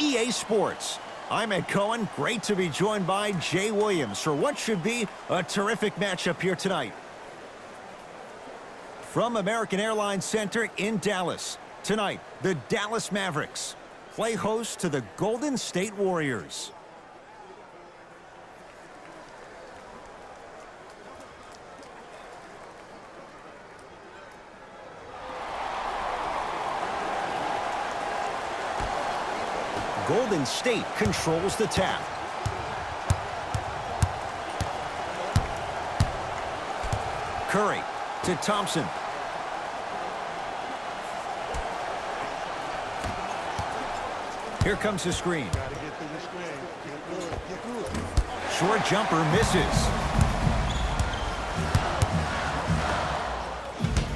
EA Sports. I'm Ed Cohen. Great to be joined by Jay Williams for what should be a terrific matchup here tonight. From American Airlines Center in Dallas, tonight, the Dallas Mavericks play host to the Golden State Warriors. Golden State controls the tap. Curry to Thompson. Here comes the screen. Short jumper misses.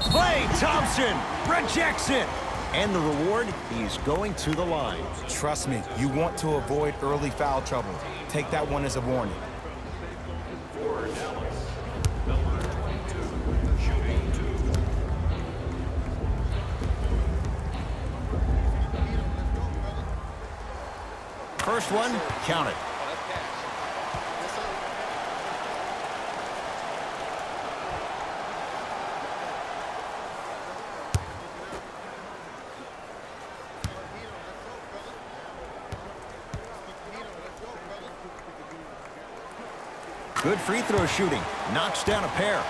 Klay Thompson rejects it. And the reward, he's going to the line. Trust me, you want to avoid early foul trouble. Take that one as a warning. First one, count it. Good free throw shooting. Knocks down a pair.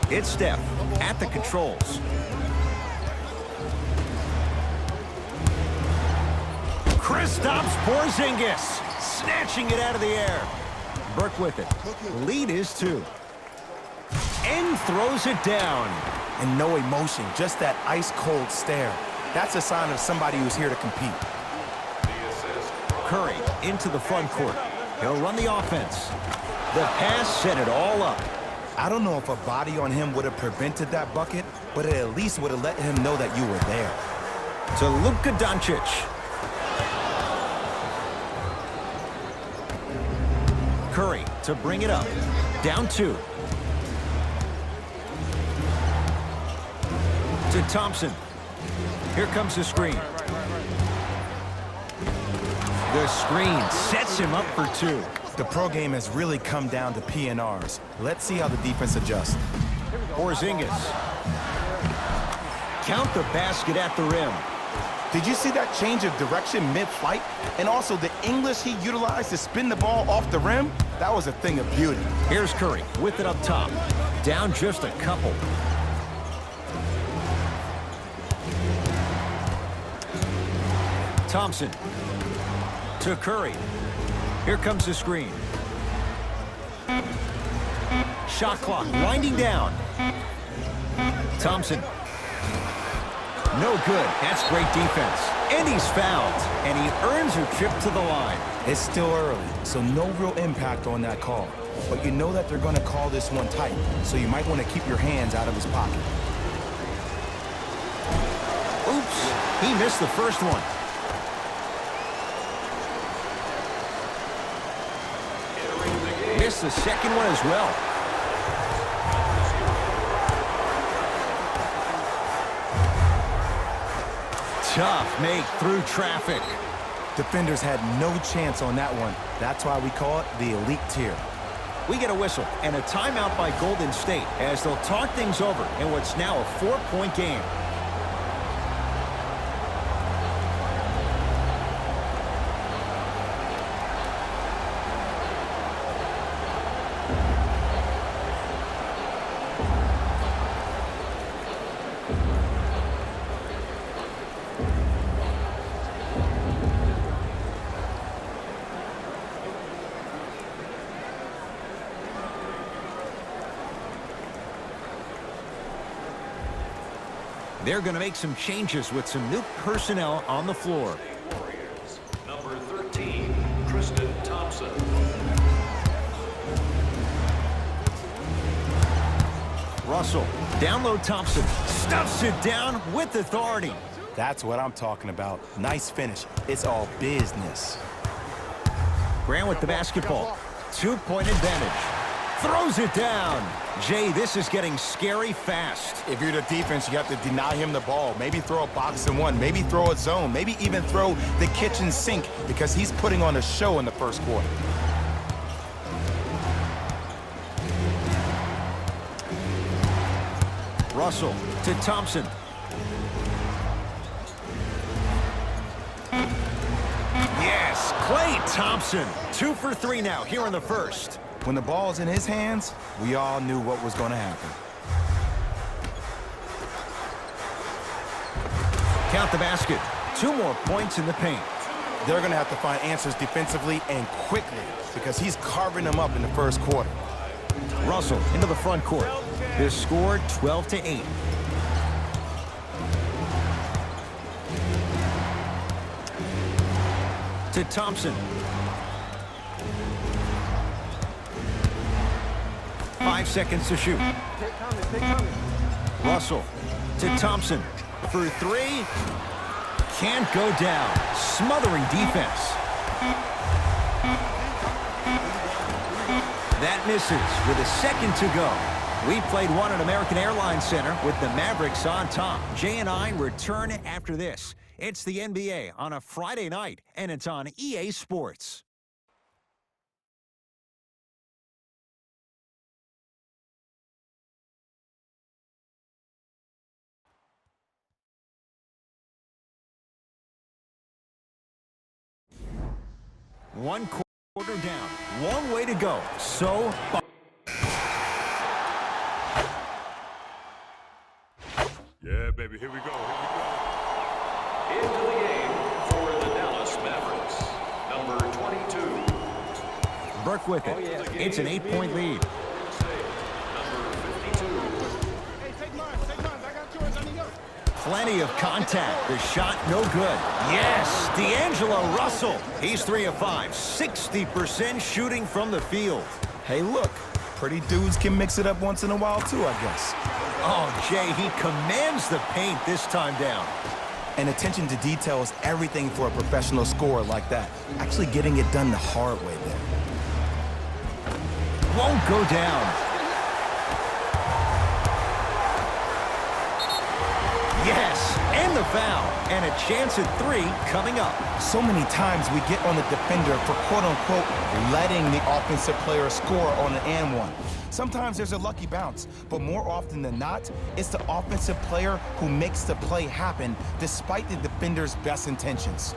It's Steph at the controls. Kristaps Porzingis snatching it out of the air. Burke with it. Lead is 2. And throws it down. And no emotion, just that ice-cold stare. That's a sign of somebody who's here to compete. Curry into the front court. He'll run the offense. The pass set it all up. I don't know if a body on him would have prevented that bucket, but it at least would have let him know that you were there. To Luka Doncic. Curry to bring it up. Down 2. To Thompson. Here comes the screen. The screen sets him up for 2. The pro game has really come down to PNRs. Let's see how the defense adjusts. Porzingis. Count the basket at the rim. Did you see that change of direction mid-flight? And also the English he utilized to spin the ball off the rim? That was a thing of beauty. Here's Curry with it up top. Down just a couple. Thompson. To Curry. Here comes the screen. Shot clock winding down. Thompson. No good. That's great defense. And he's fouled. And he earns a trip to the line. It's still early, so no real impact on that call. But you know that they're going to call this one tight, so you might want to keep your hands out of his pocket. Oops. He missed the first one. Missed the second one as well. Tough make through traffic. Defenders had no chance on that one. That's why we call it the elite tier. We get a whistle and a timeout by Golden State as they'll talk things over in what's now a 4-point game. They're going to make some changes with some new personnel on the floor. Warriors, number 13, Tristan Thompson. Russell, down low Thompson, stuffs it down with authority. That's what I'm talking about. Nice finish. It's all business. Grant with the basketball. 2-point advantage. throws it down. Jay, this is getting scary fast. If you're the defense, you have to deny him the ball. Maybe throw a box and one. Maybe throw a zone. Maybe even throw the kitchen sink because he's putting on a show in the first quarter. Russell to Thompson. Yes, Klay Thompson. 2 for 3 now here in the first. When the ball's in his hands, we all knew what was going to happen. Count the basket. 2 more points in the paint. They're going to have to find answers defensively and quickly because he's carving them up in the first quarter. Russell into the front court. His score 12-8. To Thompson. 5 seconds to shoot. Russell to Thompson for 3. Can't go down. Smothering defense. That misses with a second to go. We played one at American Airlines Center with the Mavericks on top. Jay and I return after this. It's the NBA on a Friday night, and it's on EA Sports. One quarter down. Long way to go. So far. Yeah, baby, here we go, Into the game for the Dallas Mavericks, number 22. Burke with it. It's an 8-point lead. Number 52. Plenty of contact. The shot no good. Yes, D'Angelo Russell. He's 3 of 5. 60% shooting from the field. Hey, look, pretty dudes can mix it up once in a while too, I guess. Oh, Jay, he commands the paint this time down. And attention to detail is everything for a professional scorer like that. Actually getting it done the hard way there. Won't go down. Yes, and the foul. And a chance at 3 coming up. So many times we get on the defender for quote-unquote letting the offensive player score on an and one. Sometimes there's a lucky bounce, but more often than not, it's the offensive player who makes the play happen despite the defender's best intentions.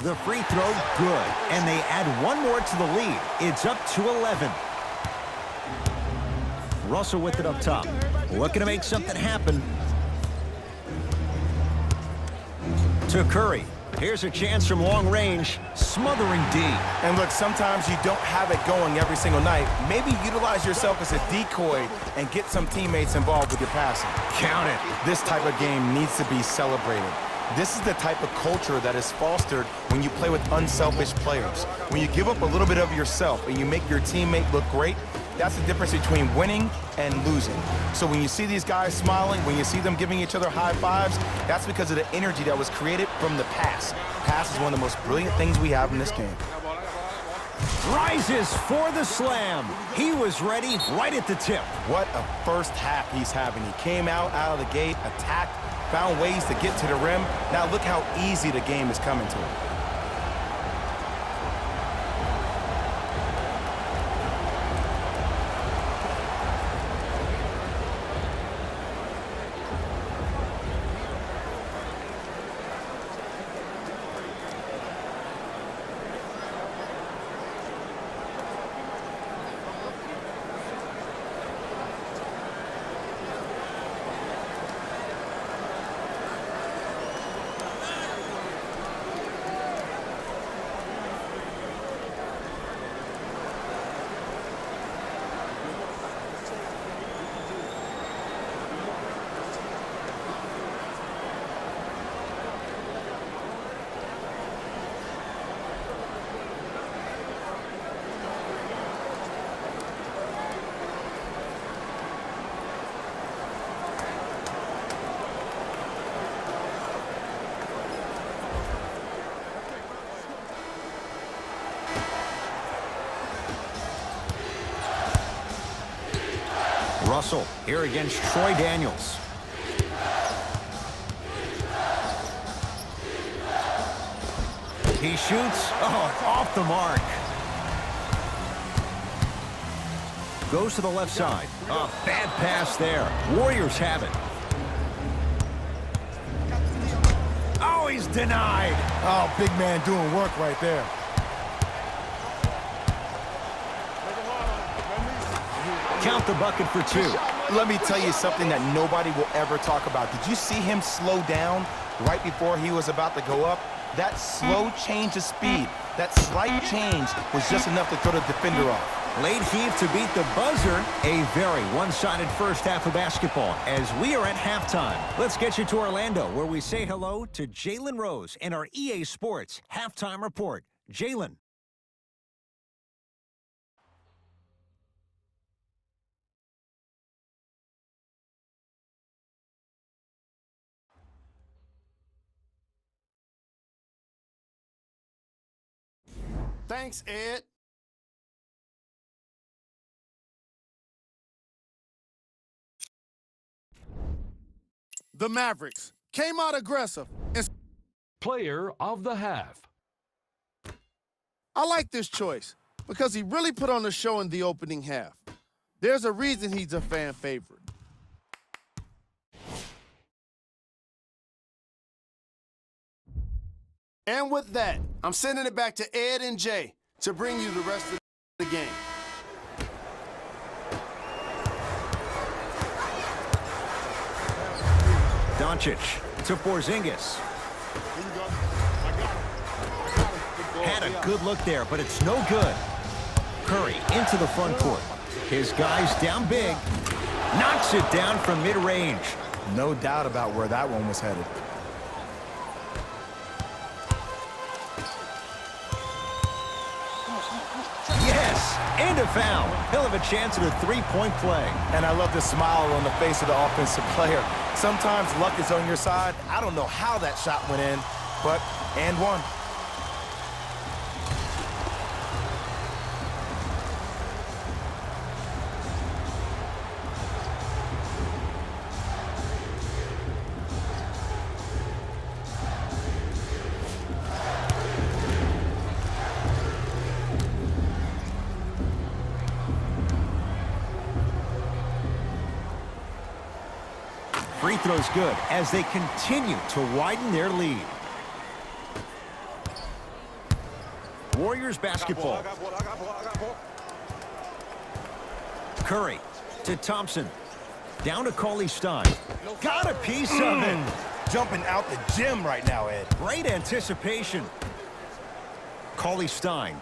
The free throw, good. And they add one more to the lead. It's up to 11. Russell with it up top. Looking to make something happen. To Curry. Here's a chance from long range. Smothering D. And look, sometimes you don't have it going every single night. Maybe utilize yourself as a decoy and get some teammates involved with your passing. Count it. This type of game needs to be celebrated. This is the type of culture that is fostered when you play with unselfish players. When you give up a little bit of yourself and you make your teammate look great, that's the difference between winning and losing. So when you see these guys smiling, when you see them giving each other high fives, that's because of the energy that was created from the pass. Pass is one of the most brilliant things we have in this game. Rises for the slam. He was ready right at the tip. What a first half he's having. He came out of the gate, attacked, found ways to get to the rim. Now look how easy the game is coming to him. Russell here against Troy Daniels. He shoots. Oh, off the mark. Goes to the left side. A bad pass there. Warriors have it. Oh, he's denied. Oh, big man doing work right there. Count the bucket for two. Let me tell you something that nobody will ever talk about. Did you see him slow down right before he was about to go up? That slow change of speed, that slight change was just enough to throw the defender off. Late heave to beat the buzzer. A very one-sided first half of basketball as we are at halftime. Let's get you to Orlando, where we say hello to Jalen Rose in our EA Sports Halftime Report. Jalen. Thanks, Ed. The Mavericks came out aggressive. Player of the half. I like this choice because he really put on a show in the opening half. There's a reason he's a fan favorite. And with that, I'm sending it back to Ed and Jay to bring you the rest of the game. Doncic to Porzingis. Had a good look there, but it's no good. Curry into the front court. His guy's down big. Knocks it down from mid-range. No doubt about where that one was headed. Yes, and a foul. He'll have a chance at a three-point play. And I love the smile on the face of the offensive player. Sometimes luck is on your side. I don't know how that shot went in, but and one. Free throw's good as they continue to widen their lead. Warriors basketball. Curry to Thompson. Down to Cauley-Stein. Got a piece of it. Jumping out the gym right now, Ed. Great anticipation. Cauley-Stein.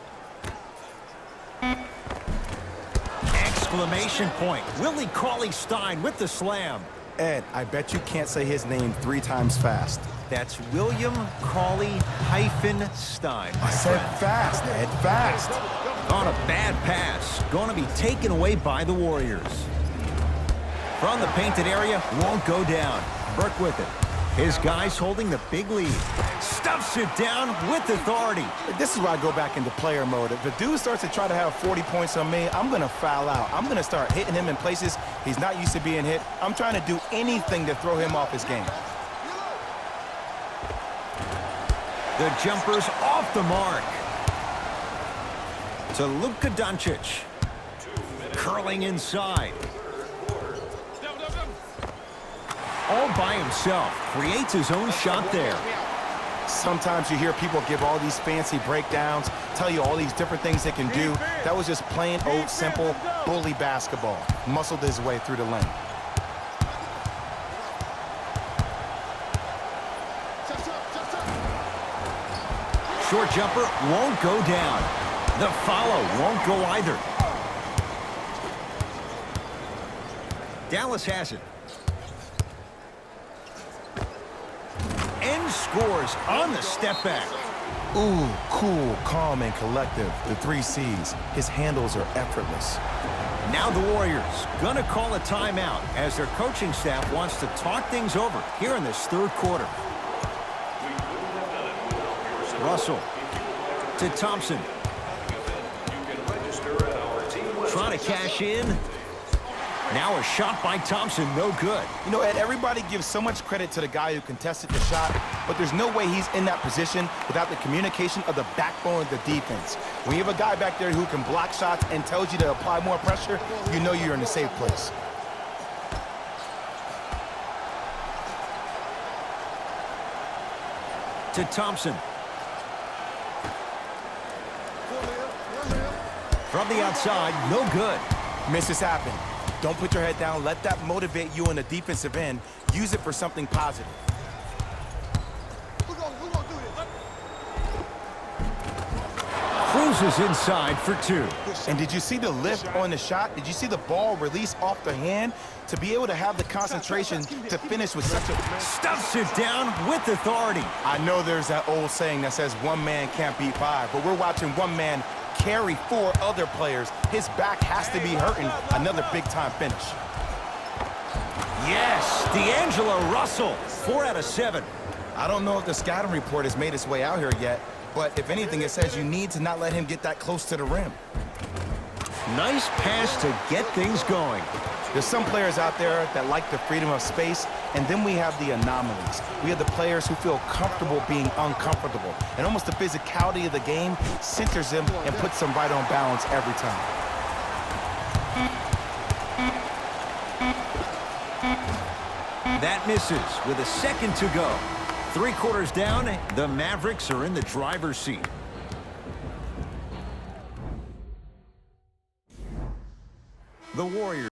Exclamation point. Willie Cauley-Stein with the slam. Ed, I bet you can't say his name 3 times fast. That's William Cauley-Stein. I said fast, Ed, fast. On a bad pass. Going to be taken away by the Warriors. From the painted area, won't go down. Burke with it. His guys holding the big lead. Stuffs it down with authority. This is where I go back into player mode. If the dude starts to try to have 40 points on me, I'm going to foul out. I'm going to start hitting him in places he's not used to being hit. I'm trying to do anything to throw him off his game. The jumper's off the mark. To Luka Doncic. Curling inside. All by himself. Creates his own shot there. Sometimes you hear people give all these fancy breakdowns, tell you all these different things they can do. That was just plain old simple bully basketball. Muscled his way through the lane. Short jumper won't go down. The follow won't go either. Dallas has it. And scores on the step back. Ooh, cool, calm, and collective. The 3 C's. His handles are effortless. Now the Warriors gonna call a timeout as their coaching staff wants to talk things over here in this third quarter. Russell to Now a shot by Thompson, no good. You know, Ed, everybody gives so much credit to the guy who contested the shot, but there's no way he's in that position without the communication of the backbone of the defense. When you have a guy back there who can block shots and tells you to apply more pressure, you know you're in a safe place. To Thompson. From the outside, no good. Misses happen. Don't put your head down. Let that motivate you on the defensive end. Use it for something positive. Cruises inside for two. And did you see the lift on the shot? Did you see the ball release off the hand? To be able to have the concentration to finish with such a... Stuffs it down with authority. I know there's that old saying that says one man can't beat five, but we're watching one man carry four other players. His back has to be hurting. Another big-time finish. Yes, D'Angelo Russell, 4 out of 7. I don't know if the scouting report has made its way out here yet, but if anything, it says you need to not let him get that close to the rim. Nice pass to get things going. There's some players out there that like the freedom of space, and then we have the anomalies. We have the players who feel comfortable being uncomfortable, and almost the physicality of the game centers them and puts them right on balance every time. That misses with a second to go. 3 quarters down, the Mavericks are in the driver's seat. The Warriors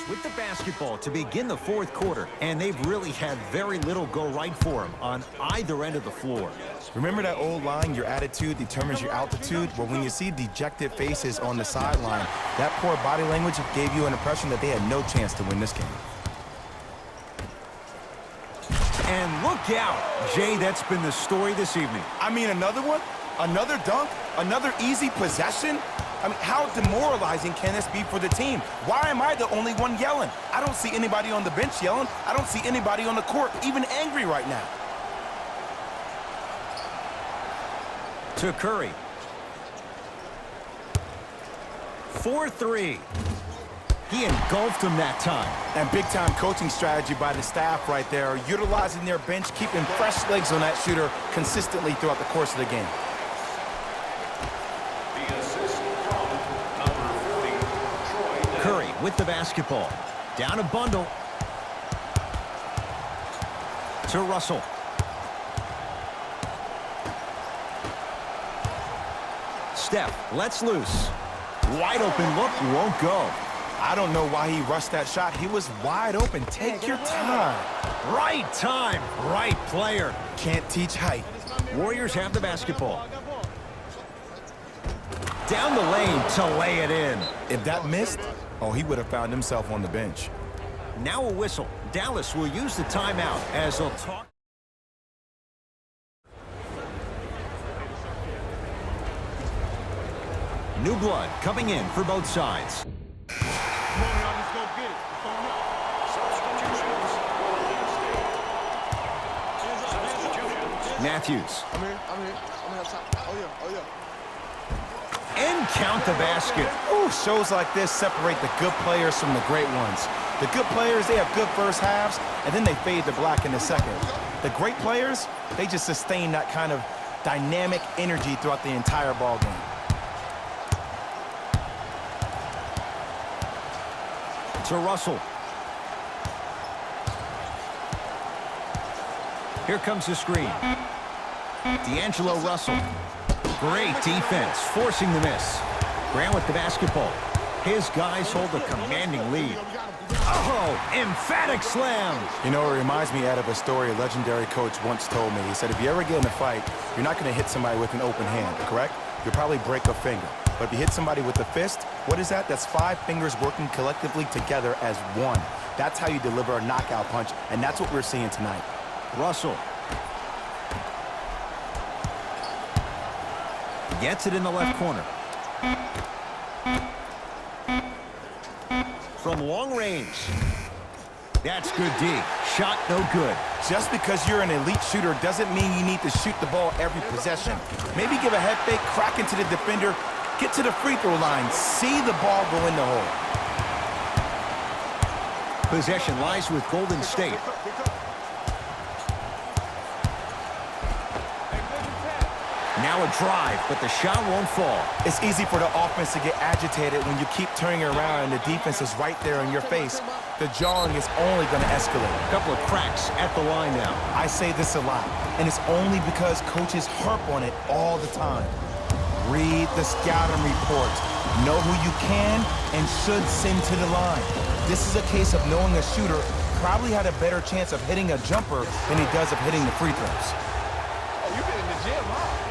with the basketball to begin the 4th quarter, and they've really had very little go right for them on either end of the floor. Remember that old line, your attitude determines your altitude? Well, when you see dejected faces on the sideline, that poor body language gave you an impression that they had no chance to win this game. And look out, Jay, that's been the story this evening. I mean, another one? Another dunk? Another easy possession? I mean, how demoralizing can this be for the team? Why am I the only one yelling? I don't see anybody on the bench yelling. I don't see anybody on the court even angry right now. To Curry. 4-3. He engulfed him that time. And big-time coaching strategy by the staff right there, utilizing their bench, keeping fresh legs on that shooter consistently throughout the course of the game. Curry with the basketball. Down a bundle. To Russell. Steph lets loose. Wide open look, won't go. I don't know why he rushed that shot. He was wide open. Take your time. Right time, right player. Can't teach height. Warriors have the basketball. Down the lane to lay it in. If that missed, oh, he would have found himself on the bench. Now a whistle. Dallas will use the timeout as they'll talk. New blood coming in for both sides. Matthews. I'm here. I'm here. Oh, yeah. And count the basket. Ooh, shows like this separate the good players from the great ones. The good players, they have good first halves, and then they fade to black in the second. The great players, they just sustain that kind of dynamic energy throughout the entire ball game. To Russell. Here comes the screen. D'Angelo Russell. Great defense, forcing the miss. Grant with the basketball. His guys hold a commanding lead. Oh, emphatic slam. You know, it reminds me, Ed, of a story a legendary coach once told me. He said, if you ever get in a fight, you're not going to hit somebody with an open hand, correct? You'll probably break a finger. But if you hit somebody with a fist, what is that? That's 5 fingers working collectively together as one. That's how you deliver a knockout punch, and that's what we're seeing tonight. Russell. Gets it in the left corner. From long range. That's good D. Shot no good. Just because you're an elite shooter doesn't mean you need to shoot the ball every possession. Maybe give a head fake, crack into the defender, get to the free throw line, see the ball go in the hole. Possession lies with Golden State. Now a drive, but the shot won't fall. It's easy for the offense to get agitated when you keep turning around and the defense is right there in your face. The jawing is only going to escalate. A couple of cracks at the line now. I say this a lot, and it's only because coaches harp on it all the time. Read the scouting reports. Know who you can and should send to the line. This is a case of knowing a shooter probably had a better chance of hitting a jumper than he does of hitting the free throws. Oh, you've been in the gym, huh?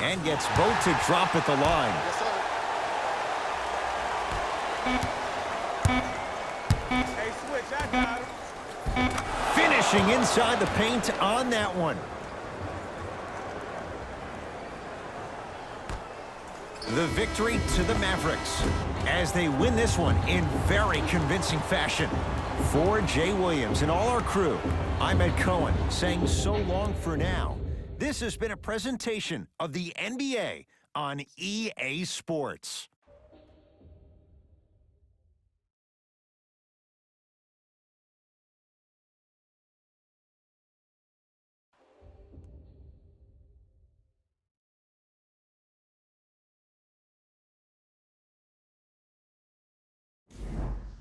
And gets both to drop at the line. Hey, switch, I got him. Finishing inside the paint on that one. The victory to the Mavericks as they win this one in very convincing fashion. For Jay Williams and all our crew, I'm Ed Cohen saying so long for now. This has been a presentation of the NBA on EA Sports.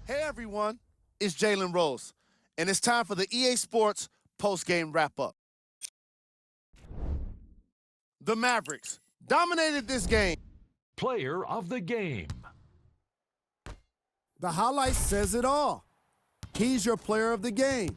Hey everyone, it's Jalen Rose, and it's time for the EA Sports post-game wrap-up. The Mavericks dominated this game. Player of the game. The highlight says it all. He's your player of the game.